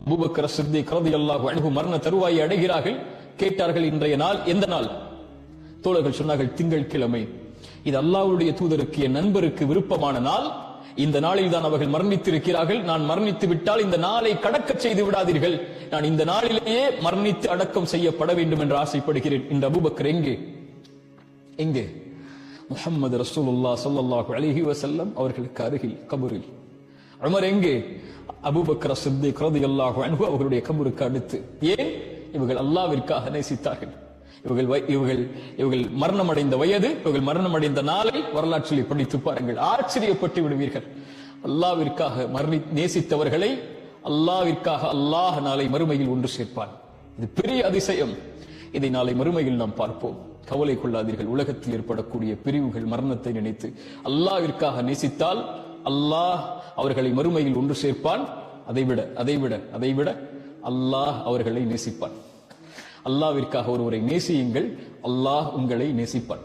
Abu Bakr Siddique ரலியல்லாஹு அன்ஹு மரண தருவாயை அடைகிறார்கள். கேட்டார்கள், இன்றைய நாள் எந்த நாள்? தோழர்கள் சொன்னார்கள், திங்கட்கிழமை. இது அல்லாஹ்வுடைய தூதருக்கு, என் நண்பருக்கு விருப்பமான நாள். இந்த நாளில் தான் அவர்கள் மரணித்திருக்கிறார்கள். நான் மரணித்து விட்டால் இந்த நாளை கடக்க செய்து விடாதீர்கள். நான் இந்த நாளிலேயே மரணித்து அடக்கம் செய்யப்பட வேண்டும் என்று ஆசைப்படுகிறேன். இந்த அபூபக்கர் எங்கே? முஹம்மது ரசூலுல்லாஹ் ஸல்லல்லாஹு அலைஹி வஸல்லம் அவர்களுக்கு அருகில் கபரில். உமர் எங்கே? அபூபக்கர் சித்திக் ரலியல்லாஹு அன்ஹு அவர்களுடைய கபருக்கு அடுத்து. ஏன்? இவர்கள் அல்லாஹ்விற்காக நேசித்தார்கள். இவர்கள் மரணமடைந்த வயது, இவர்கள் மரணமடைந்த நாளை வரலாற்றில் படித்து பாருங்கள், ஆச்சரியப்பட்டு விடுவீர்கள். அல்லாஹ்விற்காக நேசித்தவர்களை அல்லாஹ்விற்காக அல்லாஹ் நாளை மறுமையில் ஒன்று சேர்ப்பான். இது பெரிய அதிசயம். இதை நாளை மறுமையில் நாம் பார்ப்போம். கவலை கொள்ளாதீர்கள். உலகத்தில் ஏற்படக்கூடிய பிரிவுகள், மரணத்தை நினைத்து அல்லாஹ்விற்காக நேசித்தால் அல்லாஹ் அவர்களை மறுமையில் ஒன்று சேர்ப்பான். அதைவிட அல்லாஹ் அவர்களை நேசிப்பான். அல்லாஹ்விற்காக ஒருவரை நேசியுங்கள், அல்லாஹ் உங்களை நேசிப்பான்.